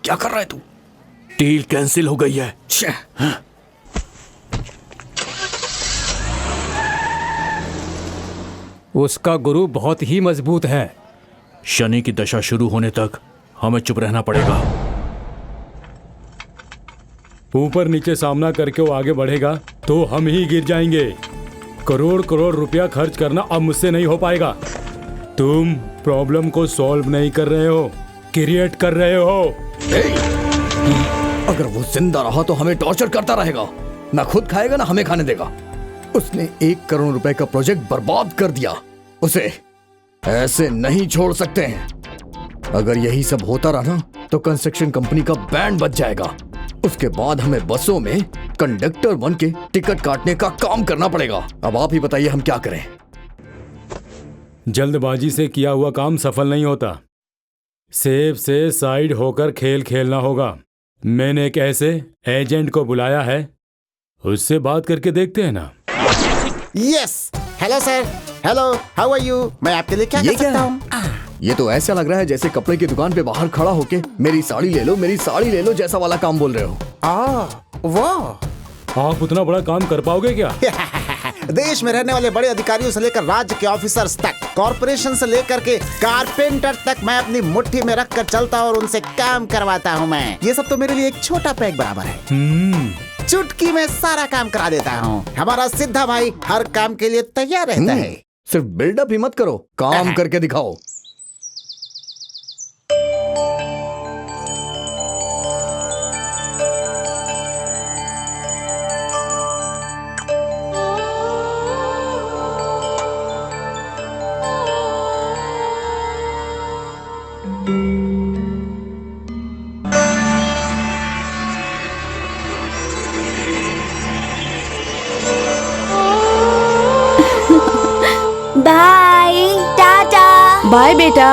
क्या कर रहा है तू? डील कैंसिल हो गई है। उसका गुरु बहुत ही मजबूत है। शनि की दशा शुरू होने तक हमें चुप रहना पड़ेगा। ऊपर नीचे सामना करके वो आगे बढ़ेगा तो हम ही गिर जाएंगे। करोड़ करोड़ रुपया खर्च करना अब मुझसे नहीं हो पाएगा। तुम प्रॉब्लम को सॉल्व नहीं कर रहे हो, क्रिएट कर रहे हो। अगर वो जिंदा रहा तो हमें टॉर्चर करता रहेगा, ना खुद खाएगा ना हमें खाने देगा। उसने 1 करोड़ रुपए का प्रोजेक्ट बर्बाद कर दिया। उसे ऐसे नहीं छोड़ सकते हैं। अगर यही सब होता रहा तो कंस्ट्रक्शन कंपनी का बैंड बच जाएगा। उसके बाद हमें बसों में कंडक्टर बन के टिकट काटने का काम करना पड़ेगा। अब आप ही बताइए हम क्या करें। जल्दबाजी से किया हुआ काम सफल नहीं होता। सेफ से साइड होकर खेल खेलना होगा। मैंने एक ऐसे एजेंट को बुलाया है, उससे बात करके देखते हैं ना। Yes, hello sir, hello, how are you? मैं आपके लिए क्या कर सकता हूँ? ये तो ऐसा लग रहा है जैसे कपड़े की दुकान पे बाहर खड़ा होके मेरी साड़ी ले लो, मेरी साड़ी ले लो जैसा वाला काम बोल रहे हो। वो आप उतना बड़ा काम कर पाओगे क्या? देश में रहने वाले बड़े अधिकारियों से लेकर राज्य के ऑफिसर्स तक, कॉर्पोरेशन से लेकर के कारपेंटर तक मैं अपनी मुट्ठी में रख कर चलता और उनसे काम करवाता हूँ। मैं ये सब तो मेरे लिए एक छोटा पैग बराबर है। चुटकी में सारा काम करा देता हूँ। हमारा सिद्धा भाई हर काम के लिए तैयार रहता है। सिर्फ बिल्डअप ही मत करो, काम करके दिखाओ। बाय टाटा। बाय बेटा।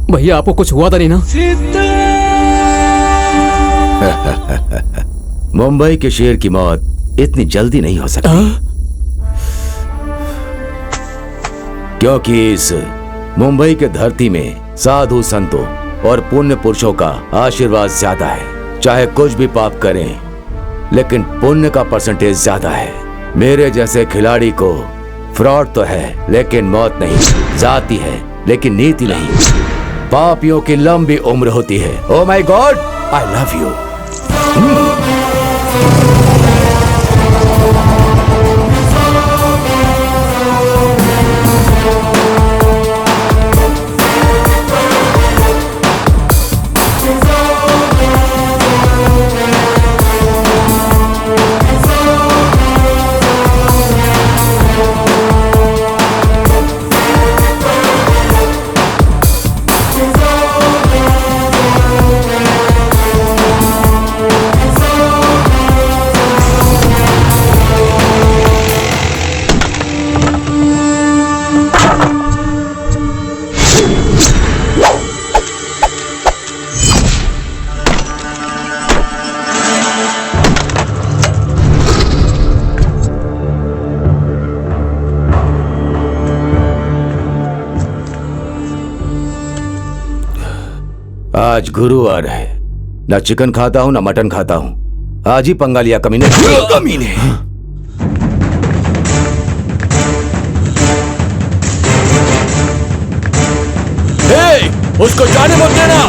भैया आपको कुछ हुआ था नहीं ना? मुंबई के शेर की मौत इतनी जल्दी नहीं हो सकती। क्योंकि इस मुंबई के धरती में साधु संतों और पुण्य पुरुषों का आशीर्वाद ज्यादा है। चाहे कुछ भी पाप करें लेकिन पुण्य का परसेंटेज ज्यादा है। मेरे जैसे खिलाड़ी को फ्रॉड तो है लेकिन मौत नहीं, जाती है लेकिन नीति नहीं। पापियों की लंबी उम्र होती है। Oh my God, I love you. आज गुरुवार है, ना चिकन खाता हूँ ना मटन खाता हूँ। आज ही पंगा लिया कमीने। कमीने। उसको जाने मत देना।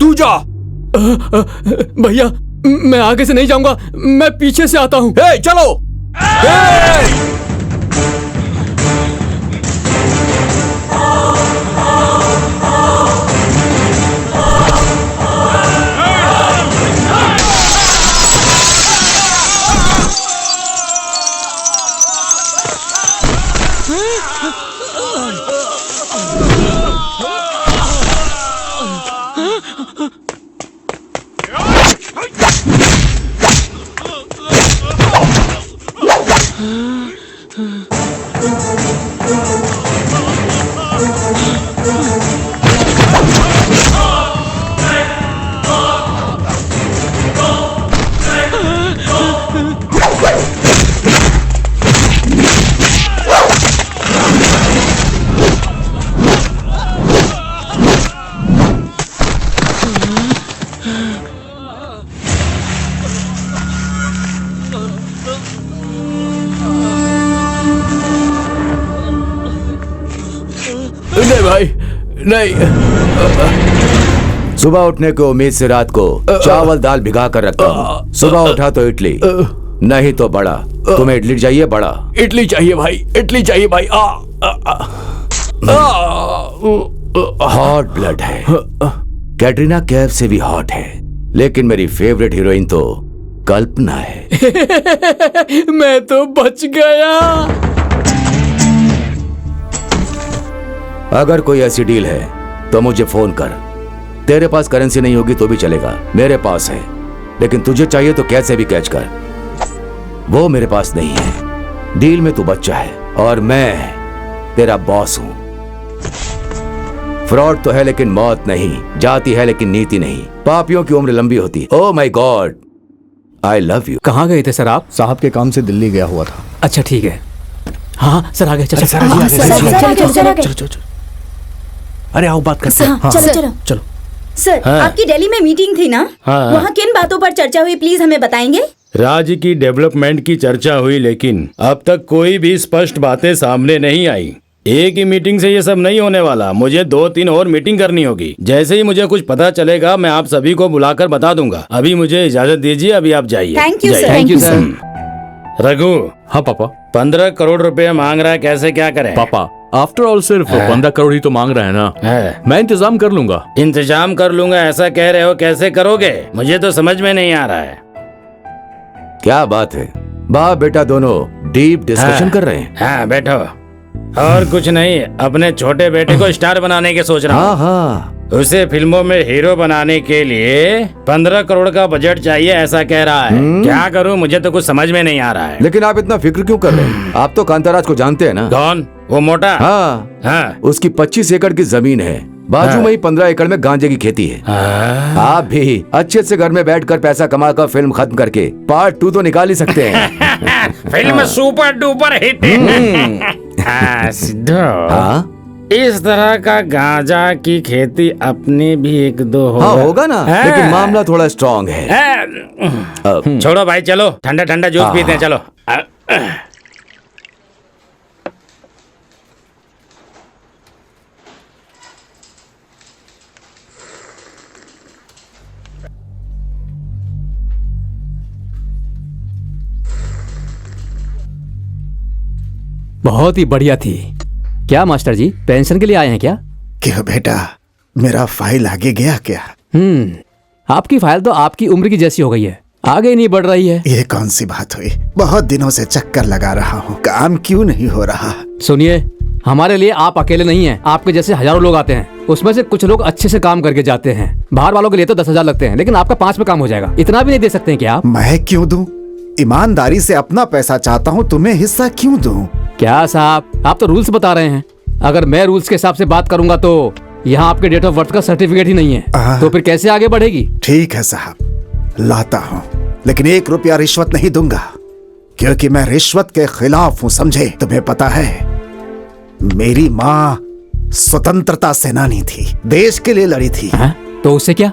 तू जा। भैया मैं आगे से नहीं जाऊंगा, मैं पीछे से आता हूँ। चलो। नहीं भाई नहीं। सुबह उठने की उम्मीद से रात को चावल दाल भिगा कर रखता हूँ। सुबह उठा तो इडली, नहीं तो बड़ा। तुम्हें इडली चाहिए? बड़ा इडली चाहिए भाई, इडली चाहिए भाई। हॉट ब्लड है, कैटरीना कैफ से भी हॉट है, लेकिन मेरी फेवरेट हीरोइन तो कल्पना है। मैं तो बच गया। अगर कोई ऐसी डील है तो मुझे फोन कर। तेरे पास करेंसी नहीं होगी तो भी चलेगा, मेरे पास है। लेकिन तुझे चाहिए तो कैसे भी कैच कर, वो मेरे पास नहीं है। डील में तू बच्चा है और मैं तेरा बॉस हूं। फ्रॉड तो है लेकिन मौत नहीं, जाती है लेकिन नीति नहीं, पापियों की उम्र लंबी होती। Oh my God, I love you. कहाँ गए थे सर आप? साहब के काम से दिल्ली गया हुआ था। अच्छा ठीक है। हाँ सर आगे। चलो चलो अरे आओ बात करते हैं। चलो चलो। सर आपकी दिल्ली में मीटिंग थी ना? वहाँ किन बातों पर चर्चा हुई, प्लीज हमें बताएंगे? राज्य की डेवलपमेंट की चर्चा हुई, लेकिन अब तक कोई भी स्पष्ट बातें सामने नहीं आई। एक ही मीटिंग से ये सब नहीं होने वाला, मुझे 2-3 और मीटिंग करनी होगी। जैसे ही मुझे कुछ पता चलेगा मैं आप सभी को बुलाकर बता दूंगा। अभी मुझे इजाजत दीजिए, अभी आप जाइए। Thank you sir. Thank you sir. Raghu. हाँ पापा। 15 करोड़ रुपए मांग रहा है, कैसे क्या करें? पापा आफ्टर ऑल सिर्फ 15 करोड़ ही तो मांग रहा है ना। मैं इंतजाम कर लूंगा। इंतजाम कर लूंगा ऐसा कह रहे हो, कैसे करोगे? मुझे तो समझ में नहीं आ रहा है। क्या बात है, बाप बेटा दोनों डीप डिस्कशन कर रहे हैं। हाँ बैठो। और कुछ नहीं, अपने छोटे बेटे को स्टार बनाने के सोच रहा हूँ। हाँ। उसे फिल्मों में हीरो बनाने के लिए 15 करोड़ का बजट चाहिए ऐसा कह रहा है। क्या करूँ, मुझे तो कुछ समझ में नहीं आ रहा है। लेकिन आप इतना फिक्र क्यों कर रहे हैं? आप तो कांताराज को जानते हैं ना? कौन? वो मोटा? हाँ। उसकी 25 एकड़ की जमीन है, बाजू में ही 15 एकड़ में गांजे की खेती है। आप भी अच्छे से घर में बैठकर पैसा कमाकर फिल्म खत्म करके पार्ट 2 तो निकाल ही सकते हैं। Film super duper hit. Sidhu, इस तरह का गांजा की खेती अपने भी 1-2 होगा। हाँ होगा ना, लेकिन मामला थोड़ा स्ट्रॉन्ग है। छोड़ो भाई, चलो ठंडा ठंडा जूस पीते हैं, चलो। बहुत ही बढ़िया थी। क्या मास्टर जी, पेंशन के लिए आए हैं क्या? क्यों बेटा, मेरा फाइल आगे गया क्या? आपकी फाइल तो आपकी उम्र की जैसी हो गई है, आगे नहीं बढ़ रही है। ये कौन सी बात हुई? बहुत दिनों से चक्कर लगा रहा हूँ, काम क्यों नहीं हो रहा? सुनिए, हमारे लिए आप अकेले नहीं हैं, आपके जैसे हजारों लोग आते हैं। उसमें से कुछ लोग अच्छे से काम करके जाते हैं। बाहर वालों के लिए तो 10,000 लगते हैं, लेकिन आपका 5 में काम हो जाएगा। इतना भी नहीं दे सकते हैं क्या आप? मैं क्यों दूं? ईमानदारी से अपना पैसा चाहता हूँ, तुम्हें हिस्सा क्यों दूं? क्या साहब, आप तो रूल्स बता रहे हैं। अगर मैं रूल्स के हिसाब से बात करूंगा तो यहाँ आपके डेट ऑफ बर्थ का सर्टिफिकेट ही नहीं है, तो फिर कैसे आगे बढ़ेगी? ठीक है साहब, लाता हूँ, लेकिन 1 रुपया रिश्वत नहीं दूंगा, क्योंकि मैं रिश्वत के खिलाफ हूँ, समझे? तुम्हें पता है, मेरी माँ स्वतंत्रता सेनानी थी, देश के लिए लड़ी थी। तो उससे क्या?